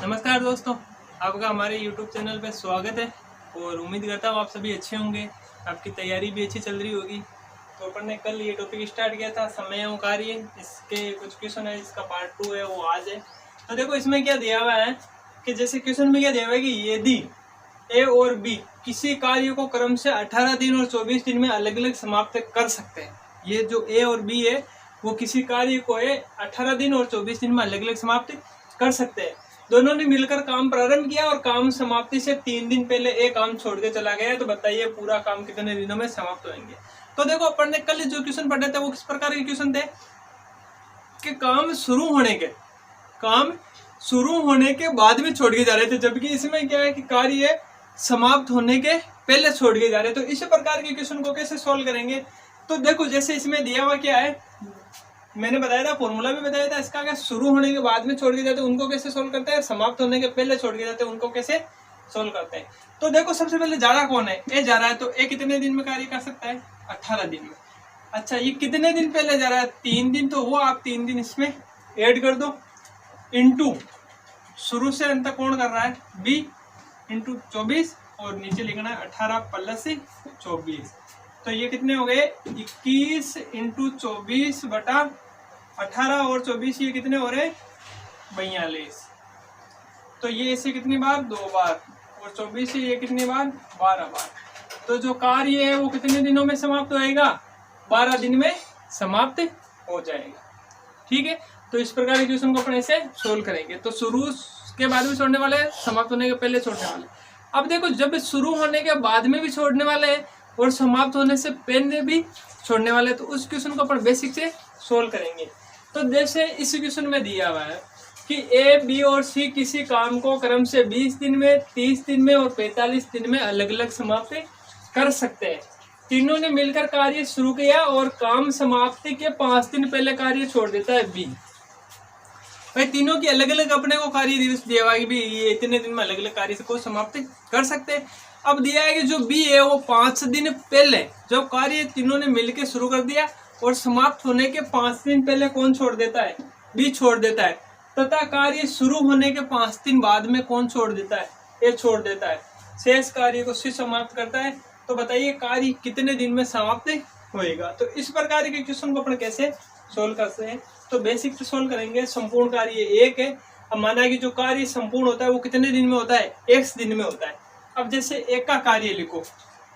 नमस्कार दोस्तों, आपका हमारे YouTube चैनल पे स्वागत है और उम्मीद करता हूँ आप सभी अच्छे होंगे। आपकी तैयारी भी अच्छी चल रही होगी। तो अपन ने कल ये टॉपिक स्टार्ट किया था समय और कार्य, इसके कुछ क्वेश्चन है, इसका पार्ट 2 है वो आज है। तो देखो इसमें क्या दिया हुआ है कि जैसे क्वेश्चन में क्या दिया हुआ है कि यदि ए और बी किसी कार्य को क्रम से 18 दिन और 24 दिन में अलग अलग समाप्त कर सकते हैं। ये जो ए और बी है वो किसी कार्य को 18 दिन और 24 दिन में अलग अलग समाप्त कर सकते हैं। दोनों ने मिलकर काम प्रारंभ किया और काम समाप्ति से 3 दिन पहले एक काम छोड़ के चला गया। तो बताइए पूरा काम कितने दिनों में समाप्त होंगे। तो देखो अपन ने कल जो क्वेश्चन पढ़े थे वो किस प्रकार के क्वेश्चन थे कि काम शुरू होने के बाद में छोड़ के जा रहे थे, जबकि इसमें क्या है कि कार्य समाप्त होने के पहले छोड़ के जा रहे हैं। तो इस प्रकार के क्वेश्चन को कैसे सोल्व करेंगे। तो देखो जैसे इसमें दिया हुआ क्या है, मैंने बताया था, फॉर्मूला भी बताया था इसका, क्या शुरू होने के बाद में छोड़ के जाते हैं उनको कैसे सोल्व करते हैं, समाप्त होने के पहले छोड़ के जाते हैं उनको कैसे सोल्व करते हैं। तो देखो सबसे पहले जा रहा कौन है, ए जा रहा है। तो ए कितने दिन में कार्य कर सकता है, 18 दिन में। अच्छा ये कितने दिन पहले जा रहा है, 3 दिन। तो वो आप 3 दिन इसमें ऐड कर दो, इंटू शुरू से अंत तक कौन कर रहा है, बी, इंटू 24 और नीचे लिखना है 18 प्लस 24। तो ये कितने हो गए, 21 इंटू 24 बटा 18 और 24, ये कितने हो रहे, 42। तो ये इसे कितनी बार, 2 बार, और 24 से ये कितनी बार, 12 बार। तो जो कार्य है वो कितने दिनों में समाप्त होएगा, 12 दिन में समाप्त हो जाएगा। ठीक है, तो इस प्रकार के क्वेश्चन को अपन ऐसे सोल्व करेंगे। तो शुरू के बाद भी छोड़ने वाले, समाप्त होने के पहले छोड़ने वाले। अब देखो जब शुरू होने के बाद में भी छोड़ने वाले हैं और समाप्त होने से पहले भी छोड़ने वाले, तो उस क्वेश्चन को अपन बेसिक से सोल्व करेंगे। तो जैसे इस क्वेश्चन में दिया हुआ है कि ए, बी और सी किसी काम को क्रम से 20 दिन में, 30 दिन में और 45 दिन में अलग अलग समाप्त कर सकते हैं। तीनों ने मिलकर कार्य शुरू किया और काम समाप्ति के 5 दिन पहले कार्य छोड़ देता है बी। भाई तीनों की अलग अलग अपने को कार्य दिवस दिया हुआ है कि भी ये इतने दिन में अलग अलग कार्य को समाप्त कर सकते हैं। अब दिया है कि जो बी है वो 5 दिन पहले जब कार्य तीनों ने मिलकर शुरू कर दिया और समाप्त होने के 5 दिन पहले कौन छोड़ देता है, बी छोड़ देता है, तथा कार्य शुरू होने के 5 दिन बाद में कौन छोड़ देता है, ए छोड़ देता है। शेष कार्य को सी समाप्त करता है। तो बताइए कार्य कितने दिन में समाप्त होएगा। तो इस प्रकार के क्वेश्चन को अपन कैसे सोल्व करते हैं। तो बेसिक से सोल्व करेंगे। संपूर्ण कार्य 1 है। अब माना कि जो कार्य संपूर्ण होता है वो कितने दिन में होता है, x दिन में होता है। अब जैसे एक का कार्य लिखो,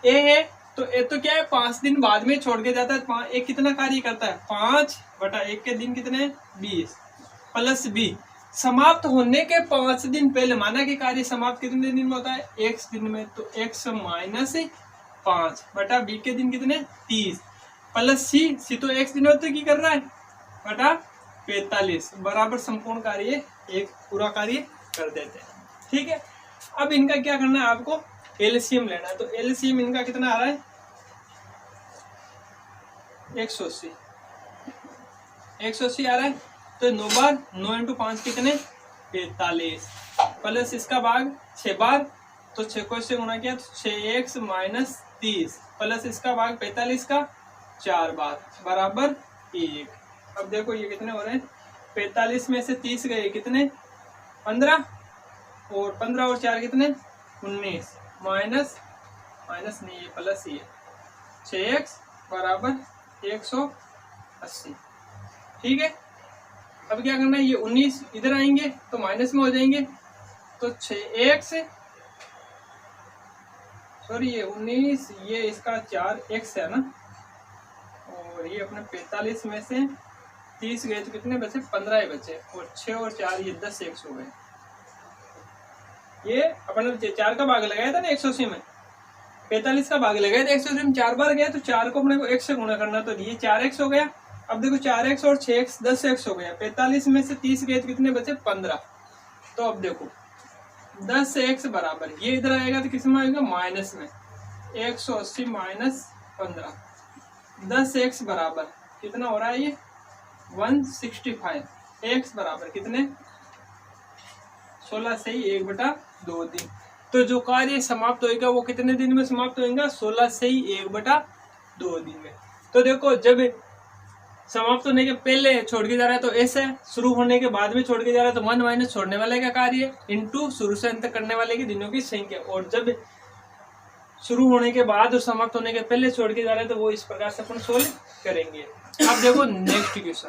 ए है तो ए तो क्या है 5 दिन बाद में छोड़ के जाता है। एक कितना कार्य करता है, 5 बटा 1 के दिन कितने, 20 प्लस बी समाप्त होने के 5 दिन पहले, माना कि कार्य समाप्त कितने दिन में होता है, x दिन में। तो x माइनस 5 बटा बी के दिन कितने, 30 प्लस सी तो x दिन होते की कर रहा है बटा 45 बराबर संपूर्ण कार्य 1 पूरा कार्य कर देते हैं। ठीक है, अब इनका क्या करना है, आपको एलसीएम लेना है। तो एलसीएम इनका कितना आ रहा है, 180 आ रहा है। तो 9 बार 9 इंटू 5 कितने, 45 प्लस इसका भाग 6 बार, तो 6 को इससे गुणा किया तो 6x माइनस 30 प्लस इसका भाग 45 का 4 बार बराबर 1। अब देखो ये कितने हो रहे हैं, 45 में से 30 गए कितने, 15 और 15 और 4 कितने, 19 माइनस नहीं है प्लस ही है, 6x बराबर 180। ठीक है, अब क्या करना है, ये 19 इधर आएंगे तो माइनस में हो जाएंगे। तो 6x सॉरी ये 19, ये इसका 4x है ना, और ये अपने 45 में से 30 गए तो कितने बचे, 15 बचे, और 6 और 4 ये 10x हो गए। ये अपन 4 का भाग लगाया था ना 180 में, 45 का भाग लगाया था 180 में, 4 बार गया तो 4 को अपने को x से गुणा करना, तो ये 4x हो गया। अब देखो 4x और 6x 10x हो गया, 45 में से 30 गए तो कितने बचे, 15। तो अब देखो 10x बराबर ये इधर आएगा तो किस में आएगा, माइनस में, 180 माइनस 15, 10x बराबर कितना हो रहा है, ये 165। x बराबर कितने, 16 से ही 1/2 दिन। तो जो कार्य समाप्त होएगा वो कितने दिन में समाप्त होएगा, 16 से ही 1/2 दिन में। तो देखो जब समाप्त होने के पहले छोड़ के जा रहा है तो एस है, शुरू होने के बाद में छोड़ के जा रहा है तो 1 माइनस छोड़ने वाले का कार्य इंटू शुरू से अंत करने वाले के दिनों की संख्या। और जब शुरू होने के बाद और समाप्त होने के पहले छोड़ के जा रहे हैं तो वो इस प्रकार से अपन सोल्व करेंगे। अब देखो नेक्स्ट क्वेश्चन।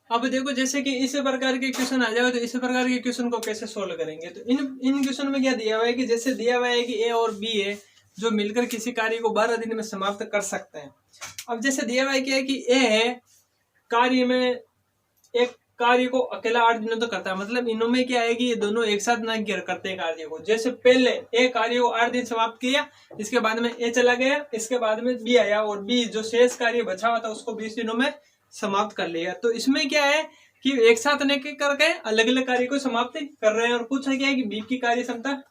अब देखो जैसे कि इस प्रकार के क्वेश्चन आ जाएगा तो इस प्रकार के क्वेश्चन को कैसे सोल्व करेंगे। तो इन क्वेश्चन में क्या दिया हुआ है कि जैसे दिया हुआ है कि ए और बी है जो मिलकर किसी कार्य को 12 दिन में समाप्त कर सकते हैं। अब जैसे दिया हुआ है क्या है कि ए है कार्य में एक कार्य को अकेला 8 दिनों तक करता है, मतलब इनों में क्या है कि ये दोनों एक साथ ना करते हैं कार्य को। जैसे पहले ए कार्य को 8 दिन समाप्त किया, इसके बाद में ए चला गया, इसके बाद में बी आया और बी जो शेष कार्य बचा हुआ था उसको 20 दिनों में समाप्त कर लिया। तो इसमें क्या है कि एक साथ करके अलग अलग कार्य को समाप्त कर रहे हैं। और पूछा क्या है कि बी की कार्य क्षमता,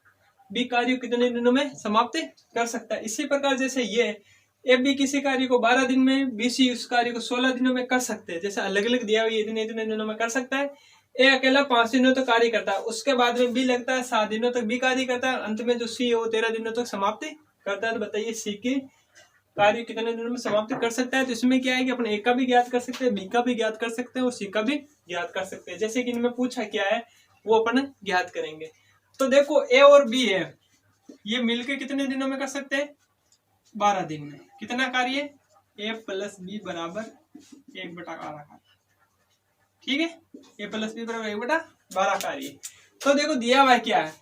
बी कार्य कितने दिनों में समाप्त कर सकता है। इसी प्रकार जैसे ये ए बी किसी कार्य को 12 दिन में, बी सी उस कार्य को 16 दिनों में कर सकते हैं। जैसे अलग अलग दिया हुआ इतने इतने दिनों में कर सकता है। ए अकेला 5 दिनों तक कार्य करता है, उसके बाद में बी लगता है 7 दिनों तक बी कार्य करता है, अंत में जो सी है वो 13 दिनों तक समाप्त करता है। तो बताइए सी की कार्य कितने दिनों में समाप्त कर सकता है। तो इसमें क्या है कि अपने ए का भी ज्ञात कर सकते हैं, बी का भी ज्ञात कर सकते हैं और सी का भी ज्ञात कर सकते हैं। जैसे कि इनमें पूछा क्या है वो अपन ज्ञात करेंगे। तो देखो ए और बी है, ये मिलकर कितने दिनों में कर सकते हैं 12 दिन में। कितना कार्य ए प्लस बी बराबर 1/12 कार्य, ठीक है। ए प्लस बी बराबर 1/12 कार्य। तो देखो दिया हुआ क्या है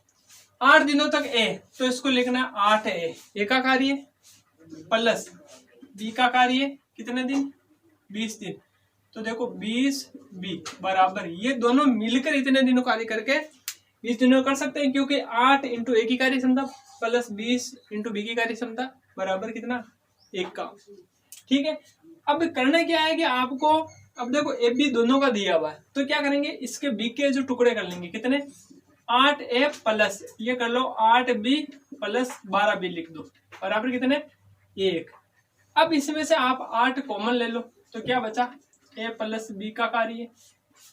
8 दिनों तक ए, तो इसको लिखना है 8 ए का कार्य प्लस बी का कार्य कितने दिन 20 दिन। तो देखो 20 बी बराबर ये दोनों मिलकर इतने दिनों कार्य करके 20 दिनों कर सकते हैं, क्योंकि 8 इंटू ए की कार्य क्षमता प्लस 20 इंटू बी की कार्य क्षमता बराबर कितना 1 का, ठीक है। अब करना क्या है कि आपको, अब देखो ए बी दोनों का दिया हुआ है तो क्या करेंगे इसके बी के जो टुकड़े कर लेंगे कितने 8 ए प्लस ये कर लो 8 बी प्लस 12 बी लिख दो बराबर कितने 1। अब इसमें से आप 8 कॉमन ले लो तो क्या बचा ए प्लस बी का कार्य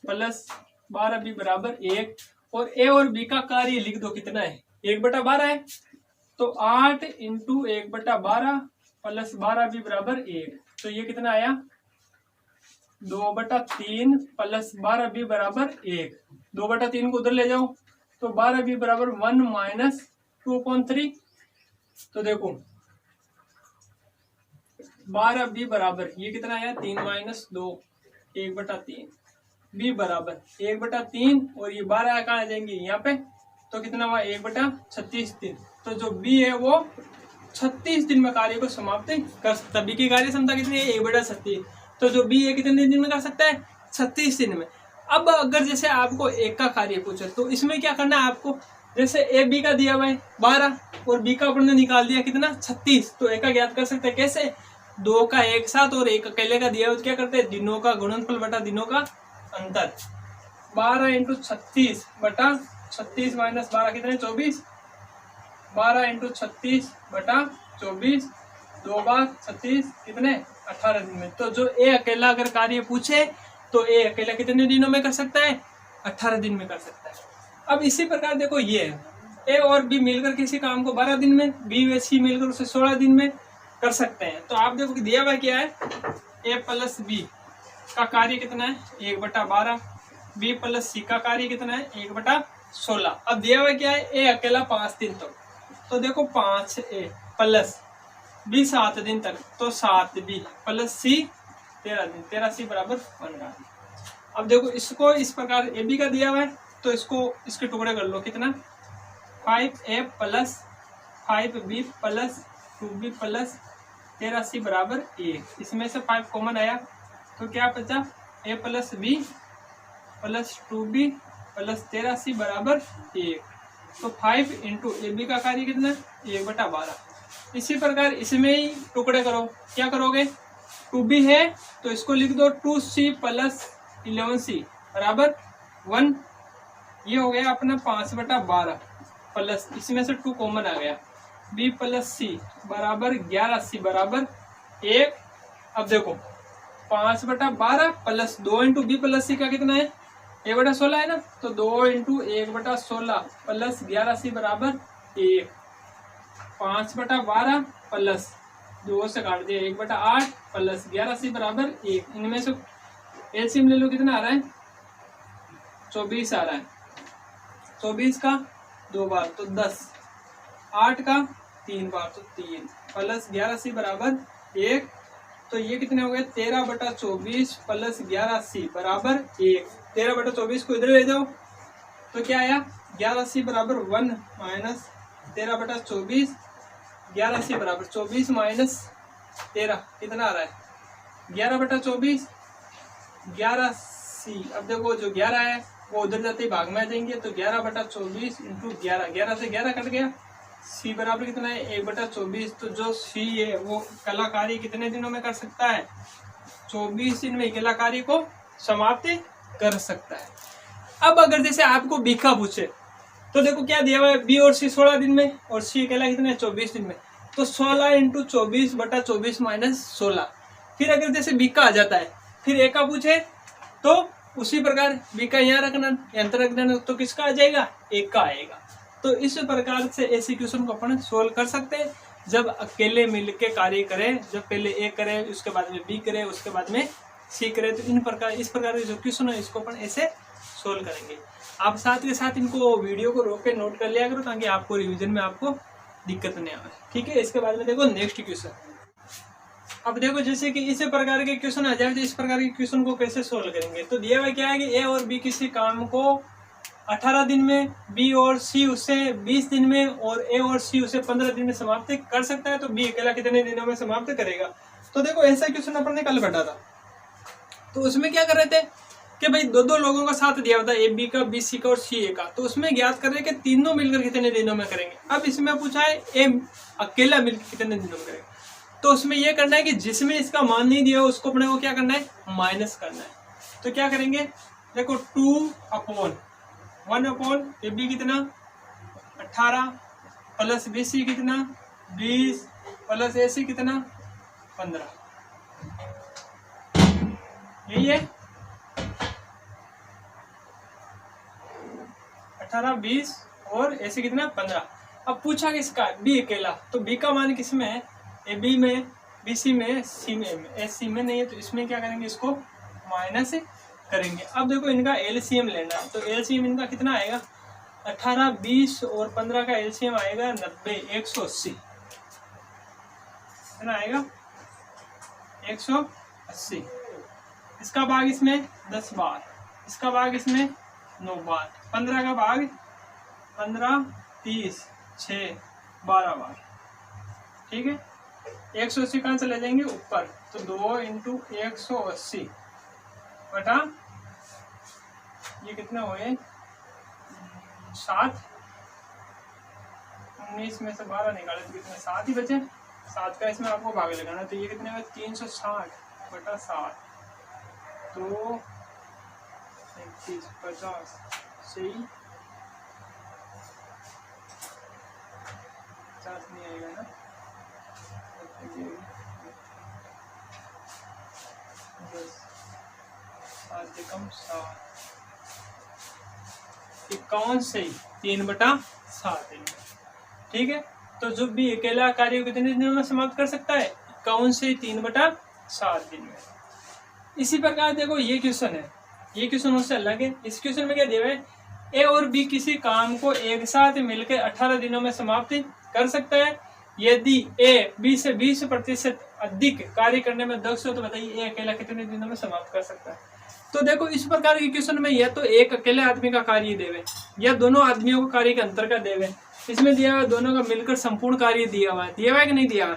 प्लस 12 बी बराबर 1 और ए और बी का कार्य लिख दो कितना है 1/12 है। तो 8 इंटू 1/12 प्लस 12 बी बराबर 1, तो ये कितना आया 2/3 प्लस 12 बी बराबर 1। 2/3 को उधर ले जाओ तो 12 बी बराबर 1 माइनस 2/3। तो देखो 12 बी बराबर ये कितना आया 3 माइनस 2 1/3 बी बराबर 1/3 और ये 12 कहाँ आ जाएंगे यहाँ पे, तो कितना हुआ 1/36 दिन। तो जो बी है वो 36 दिन में कार्य को समाप्त कर सकता है। बी की कार्य क्षमता कितनी है 1/36, तो जो बी है कितने दिन में कर सकता है 36 दिन में। अब अगर जैसे आपको एक का कार्य पूछे तो इसमें क्या करना है आपको, जैसे ए बी का दिया हुआ है 12 और बी का अपन ने निकाल दिया कितना 36, तो ए का ज्ञात कर सकते हैं कैसे, 2 का एक साथ और एक अकेले का दिया हुआ क्या करते हैं दिनों का गुणनफल बटा दिनों का अंतर। 12 इंटू 36 बटा 36 माइनस 12 कितने 24, 12 इंटू 36 बटा 24 2 बार 36 कितने 18 दिन में। तो जो ए अकेला अगर कार्य पूछे तो ए अकेला कितने दिनों में कर सकता है 18 दिन में कर सकता है। अब इसी प्रकार देखो ये ए और बी मिलकर किसी काम को 12 दिन में, बी व सी मिलकर उसे 16 दिन में कर सकते हैं। तो आप देखो दिया हुआ क्या है ए प्लस बी का कार्य कितना है 1/12, बी प्लस सी का कार्य कितना है 1/16। अब दिया हुआ क्या है ए अकेला 5 दिन तक, तो देखो 5 ए प्लस बी 7 दिन तक, तो 7 बी प्लस सी 13 दिन, 13 सी बराबर 15। अब देखो इसको इस प्रकार ए बी का दिया हुआ है तो इसको इसके टुकड़े कर लो कितना 5 A plus 5 B plus 2 B plus 13 C बराबर 1। इसमें से 5 कॉमन आया तो क्या बचा A plus B plus 2b plus 13 C बराबर 1। तो 5 इंटू ए बी का कार्य कितना 1/12। इसी प्रकार इसमें ही टुकड़े करो, क्या करोगे 2b है तो इसको लिख दो 2c प्लस 11c बराबर 1। ये हो गया अपना 5/12 प्लस इसमें से 2 कॉमन आ गया b प्लस सी बराबर 11c बराबर 1। अब देखो 5/12 प्लस 2 इंटू बी प्लस सी का कितना है 1/16 है ना, तो 2 इंटू 1/16 प्लस 11c बराबर 1। 5/12 प्लस 2 से काट दिया 1/8 प्लस 11c बराबर 1। इनमें से एलसीएम ले लो, कितना आ रहा है 24 आ रहा है। 24 का 2 बार तो 10, 8 का 3 बार तो 3 प्लस 11c बराबर 1। तो ये कितने हो गए 13/24 प्लस 11c बराबर 1। 13/24 को इधर ले जाओ तो क्या आया 11c बराबर 1 माइनस 13/24। 11c बराबर 24 माइनस 13 कितना आ रहा है 11/24 11c। अब देखो जो 11 है वो उधर जाते ही भाग में आ जाएंगे तो 11/24 इंटू 11, 11 से 11 कट गया। c बराबर कितना है 1/24। तो जो c है वो कलाकारी कितने दिनों में कर सकता है 24 दिन में कलाकारी को समाप्त कर सकता है। अब अगर जैसे आपको b का पूछे तो देखो क्या दिया हुआ है b और c 16 दिन में और c अकेला कितना है 24 दिन में। तो 16 इंटू 24/24 माइनस 16। फिर अगर जैसे b का आ जाता है फिर a का पूछे तो उसी प्रकार b का यहाँ रखना, यंत्र रख देना तो किसका आ जाएगा a का आएगा। तो इस प्रकार से ऐसे क्वेश्चन को अपन सोल्व कर सकते हैं जब अकेले मिलके कार्य करें, जब पहले a करे उसके बाद में b करे उसके बाद में c करे। तो इस प्रकार के जो क्वेश्चन है इसको अपन ऐसे सोल्व करेंगे। आप साथ के साथ इनको वीडियो को रोक के नोट कर लिया करो ताकि आपको रिवीजन में आपको दिक्कत नहीं आए, ठीक है। इसके बाद में देखो नेक्स्ट क्वेश्चन। अब देखो जैसे कि इस प्रकार के क्वेश्चन आ जाए तो इस प्रकार के क्वेश्चन को कैसे सोल्व करेंगे। तो दिया हुआ क्या है कि ए और बी किसी काम को 18 दिन में, बी और सी उसे 20 दिन में और ए और सी उसे 15 दिन में समाप्त कर सकता है। तो बी अकेला कितने दिनों में समाप्त करेगा। तो देखो ऐसा क्वेश्चन अपन ने कल पढ़ा था। तो उसमें क्या कर रहे थे कि भाई दो लोगों का साथ दिया होता है, ए बी का, बी सी का और सी ए का। तो उसमें ज्ञात कर रहे कि तीनों मिलकर कितने दिनों में करेंगे। अब इसमें पूछा है ए अकेला मिलकर कितने दिनों में करेगा। तो उसमें यह करना है कि जिसमें इसका मान नहीं दिया उसको अपने को क्या करना है माइनस करना है। तो क्या करेंगे देखो 2/1 ए बी कितना 18 प्लस बी सी कितना 20 प्लस ए सी कितना 15। यही है 18 20 और ए सी कितना 15। अब पूछा किसका बी अकेला। तो बी का मान किसमें है ए बी में, बी सी में, सी में, ए सी में नहीं है। तो इसमें क्या करेंगे इसको माइनस करेंगे। अब देखो इनका एलसीएम लेना है। तो एलसीएम इनका कितना आएगा 18 20 और 15 का एलसीएम आएगा 90 180 कितना आएगा 180। इसका भाग इसमें 10 बार, इसका भाग इसमें 9 बार, 15 का भाग 15 30 6 12 बार, ठीक है। 180 कहाँ चले जाएंगे ऊपर। तो 2 इंटू 180 बटा ये कितना हुए 7। 19 में से 12 निकाले तो कितने 7 ही बचे। 7 का इसमें आपको भाग लगाना। तो ये कितने हुए 360 बटा 7 तो 35 50 सही 50 नहीं आएगा ना 7 कम 7 51 से 3/7 ठीक है। तो जो भी अकेला कार्य कितने दिनों में समाप्त कर सकता है 51 से 3/7 दिन में। इसी प्रकार देखो ये क्वेश्चन है, ये क्वेश्चन उससे अलग है। इस क्वेश्चन में क्या दिया है ए और बी किसी काम को एक साथ मिलकर 18 दिनों में समाप्त कर सकता है यदि ए बी से 20% अधिक कार्य करने में दक्ष हो। तो बताइए ए अकेला कितने दिनों में समाप्त कर सकता है। तो देखो इस प्रकार के क्वेश्चन में या तो एक अकेले आदमी का कार्य देवे या दोनों आदमियों को कार्य के अंतर का देवे। इसमें दिया हुआ दोनों का मिलकर संपूर्ण कार्य दिया हुआ है कि नहीं दिया हुआ।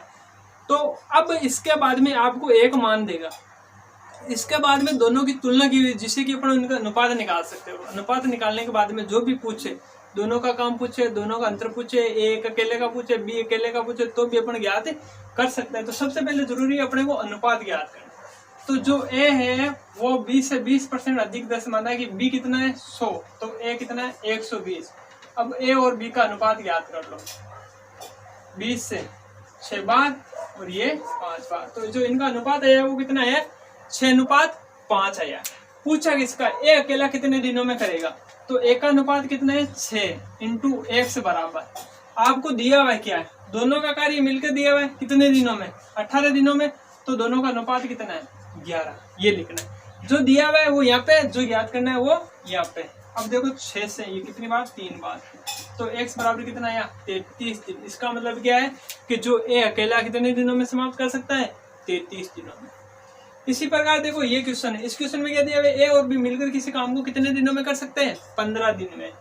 तो अब इसके बाद में आपको एक मान देगा, इसके बाद में दोनों की तुलना की हुई जिससे कि अपन उनका अनुपात निकाल सकते हो। अनुपात निकालने के बाद में जो भी पूछे, दोनों का काम पूछे, दोनों का अंतर पूछे, एक अकेले का पूछे, बी अकेले का पूछे, तो भी अपन ज्ञात कर सकते हैं। तो सबसे पहले जरूरी है अपने को अनुपात ज्ञात करना। तो जो ए है वो 20 से 20% अधिक दस माना है कि बी कितना है 100, तो ए कितना है 120। अब ए और बी का अनुपात ज्ञात कर लो। 20 से 6 बार और ये 5 बार। तो जो इनका अनुपात है वो कितना है 6:5 आया। पूछा किसका ए अकेला कितने दिनों में करेगा। तो ए का अनुपात कितना है 6 इंटू 1 से बराबर। आपको दिया हुआ है क्या है दोनों का कार्य मिलकर दिया हुआ है कितने दिनों में, 18 दिनों में। तो दोनों का अनुपात कितना है, 11, ये लिखना है। जो दिया हुआ है वो यहाँ पे, जो याद करना है वो यहाँ पे। अब देखो 6 से ये कितनी बार, 3 बार, तो x बराबर कितना आया, 33 दिन। इसका मतलब क्या है कि जो ए अकेला कितने दिनों में समाप्त कर सकता है, 33 दिनों में। इसी प्रकार देखो ये क्वेश्चन है, इस क्वेश्चन में क्या दिया हुआ है, ए और बी मिलकर किसी काम को कितने दिनों में कर सकते हैं, 15 दिन में।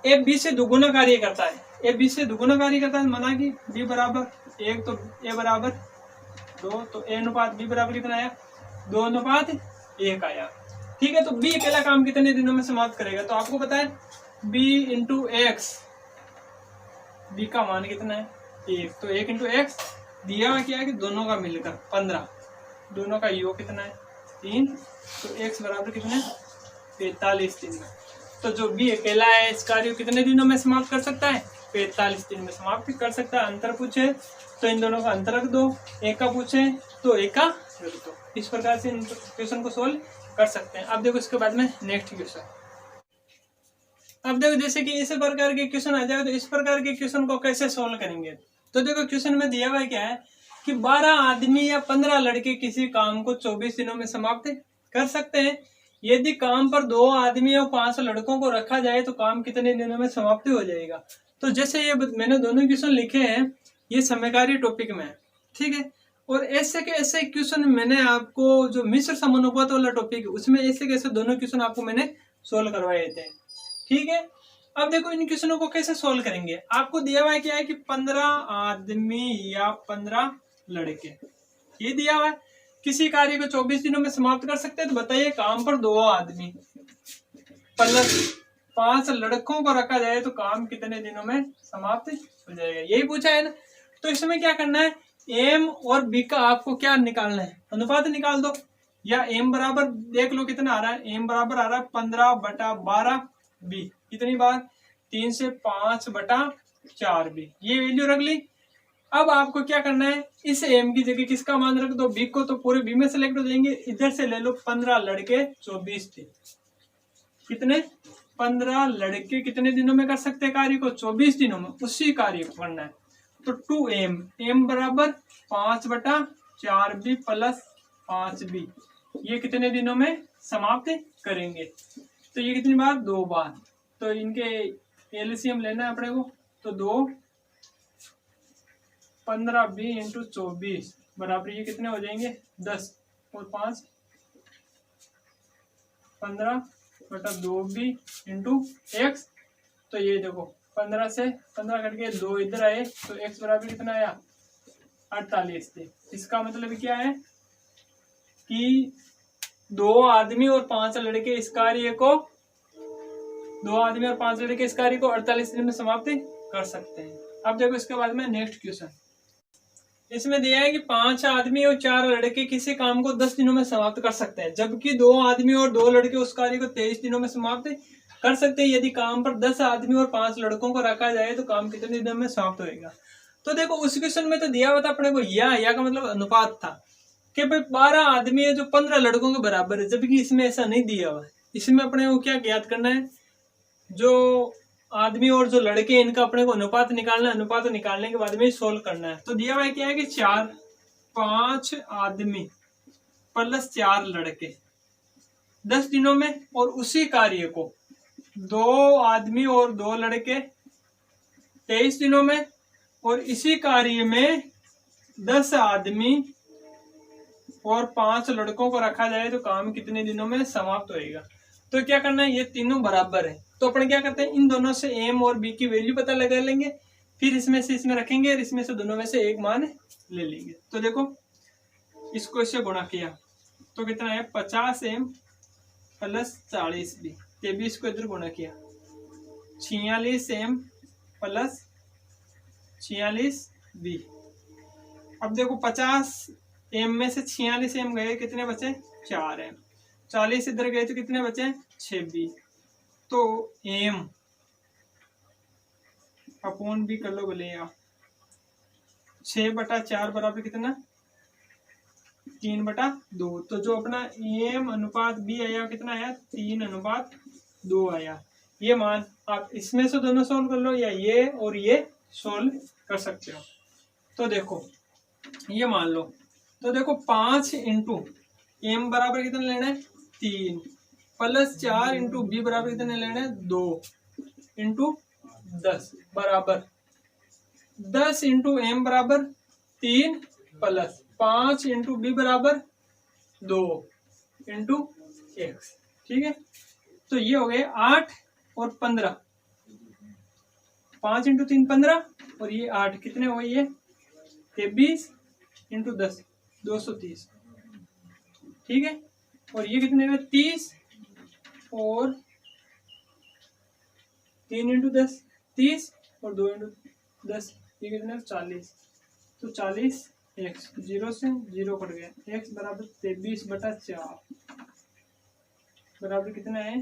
ए बी से दुगुना कार्य करता है, ए बी से दुगुना कार्य करता है, माना कि बी बराबर 1 तो ए बराबर 2, तो ए अनुपात बी बराबर कितना आया, 2 अनुपात 1 आया। ठीक है, तो बी अकेला काम कितने दिनों में समाप्त करेगा, तो आपको पता है b इंटू एक्स, बी का मान कितना है 1, तो 1 इंटू एक्स दिया हुआ क्या है कि दोनों का मिलकर 15, दोनों का योग कितना है 3, तो x बराबर कितना है 45 दिन में। तो जो b अकेला है इस कार्य को कितने दिनों में समाप्त कर सकता है, 45 दिन में समाप्त कर सकता है। अंतर पूछे तो इन दोनों का अंतर रख दो, एक का पूछे तो एक का रख दो। इस प्रकार से इन क्वेश्चन को सोल्व कर सकते हैं। अब देखो इसके बाद में नेक्स्ट क्वेश्चन। अब देखो जैसे कि इस प्रकार के क्वेश्चन आ जाए तो इस प्रकार के क्वेश्चन को कैसे सोल्व करेंगे। तो देखो क्वेश्चन में दिया हुआ है क्या है कि 12 आदमी या 15 लड़के किसी काम को 24 दिनों में समाप्त कर सकते हैं। यदि काम पर 2 आदमी और 5 लड़कों को रखा जाए तो काम कितने दिनों में समाप्ति हो जाएगा। तो जैसे ये मैंने दोनों क्वेश्चन लिखे हैं, ये समयकारी टॉपिक में है, ठीक है। और ऐसे के ऐसे क्वेश्चन मैंने आपको जो मिश्र समानुपात वाला टॉपिक है उसमें ऐसे कैसे दोनों क्वेश्चन आपको मैंने सोल्व करवाए थे, ठीक है। अब देखो इन क्वेश्चनों को कैसे सोल्व करेंगे। आपको दिया हुआ है क्या है कि 15 आदमी या 15 लड़के, ये दिया हुआ है किसी कार्य को 24 दिनों में समाप्त कर सकते हैं। तो बताइए काम पर 2 आदमी प्लस 5 लड़कों को रखा जाए तो काम कितने दिनों में समाप्त हो जाएगा, यही पूछा है ना। तो इसमें क्या करना है, एम और बी का आपको क्या निकालना है, अनुपात निकाल दो। या एम बराबर देख लो कितना आ रहा है, एम बराबर आ रहा है 15/12 बी, कितनी बार 3 से 5/4 बी, ये वैल्यू रख ली। अब आपको क्या करना है, इस एम की जगह किसका मान रख दो, बी को, तो पूरे बी में सेलेक्ट हो जाएंगे। इधर से ले लो 15 लड़के 24 दिन, कितने 15 लड़के कितने दिनों में कर सकते हैं कार्य को, 24 दिनों में, उसी कार्य को करना है। तो 2m, m बराबर 5/4 बी प्लस 5 बी, ये कितने दिनों में समाप्त करेंगे। तो ये कितनी बार, 2 बार। तो इनके एलसीएम लेना है अपने को, तो 2 15 बी इंटू 24 बराबर ये कितने हो जाएंगे 10 और 5 15/2 बी इंटू एक्स। तो ये देखो 15 से 15 कट के 2 इधर आए तो x बराबर कितना आया 48 थे। इसका मतलब क्या है कि 2 आदमी और 5 लड़के इस कार्य को 48 दिन में समाप्त कर सकते हैं। अब देखो इसके बाद में नेक्स्ट क्वेश्चन, इसमें दिया है कि 5 आदमी और 4 लड़के किसी काम को 10 दिनों में समाप्त कर सकते हैं, जबकि 2 आदमी और 2 लड़के उस कार्य को 23 दिनों में समाप्त कर सकते हैं। यदि काम पर 10 आदमी और 5 लड़कों को रखा जाए तो काम कितने दिनों में समाप्त होएगा। तो देखो उस क्वेश्चन में तो दिया हुआ था अपने को या का मतलब अनुपात था कि भाई 12 आदमी है जो 15 लड़कों के बराबर है, जबकि इसमें ऐसा नहीं दिया हुआ है। इसमें अपने को क्या ज्ञात करना है, जो आदमी और जो लड़के इनका अपने को अनुपात निकालना है। अनुपात निकालने के बाद में सोल्व करना है। तो दिया हुआ है क्या है कि 5 आदमी प्लस 4 लड़के 10 दिनों में, और उसी कार्य को 2 आदमी और 2 लड़के 23 दिनों में, और इसी कार्य में 10 आदमी और 5 लड़कों को रखा जाए तो काम कितने दिनों में समाप्त होएगा। तो क्या करना है, ये तीनों बराबर है तो अपन क्या करते हैं, इन दोनों से एम और बी की वैल्यू पता लगा लेंगे, फिर इसमें से इसमें रखेंगे और इसमें से दोनों में से एक मान ले लेंगे। तो देखो इसको इससे गुणा किया तो कितना है 50m प्लस 40b, 23 को इधर गुणा किया 46m प्लस 46b। अब देखो 50m में से 46m गए, कितने बचे 4m, 40 इधर गए तो कितने बचे 6b। तो m अपॉन b कर लो बोले, 6/4 बराबर कितना 3/2। तो जो अपना m अनुपात b आया कितना आया 3/2 आया। ये मान आप इसमें से दोनों सोल्व कर लो या ये और ये सोल्व कर सकते हो। तो देखो ये मान लो, तो देखो 5 इंटू एम बराबर कितना लेना है 3 प्लस 4 इंटू बी बराबर कितने लेना है 2 इंटू 10 बराबर 10 इंटू एम बराबर 3 प्लस 5 इंटू बी बराबर 2 इंटू एक्स। ठीक है, तो ये हो गए 8 और 15, 5 इंटू 3 15 और ये 8 कितने हुए ये 23 इंटू 10 230। ठीक है, और ये कितने हुए 30 और 3 इंटू 10 30 और 2 इंटू 10 ये कितने 40। तो 40 एक्स 0 से 0 कट गया, एक्स बराबर 23/4 बराबर कितना है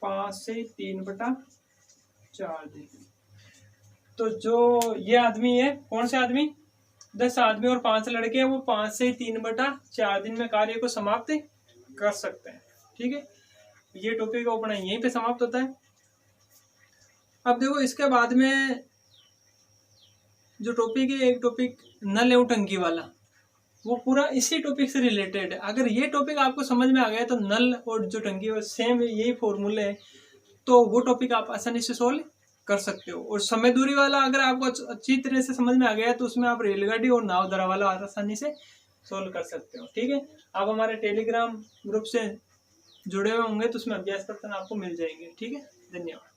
5 से 3/4 दे। तो जो ये आदमी है, कौन से आदमी 10 आदमी और 5 लड़के हैं, वो 5 से 3/4 दिन में कार्य को समाप्त कर सकते हैं। ठीक है, ये टॉपिक अपना यहीं पे समाप्त होता है। अब देखो इसके बाद में जो टॉपिक है, एक टॉपिक नल एवं टंकी वाला, वो पूरा इसी टॉपिक से रिलेटेड है। अगर ये टॉपिक आपको समझ में आ गया तो नल और जो टंकी है सेम यही फॉर्मूले है, तो वो टॉपिक आप आसानी से सोल्व कर सकते हो। और समय दूरी वाला अगर आपको अच्छी तरह से समझ में आ गया तो उसमें आप रेलगाड़ी और नाव दरा वाला आसानी से सोल्व कर सकते हो। ठीक है, आप हमारे टेलीग्राम ग्रुप से जुड़े हुए होंगे तो उसमें अभ्यास प्रश्न आपको मिल जाएंगे। ठीक है, धन्यवाद।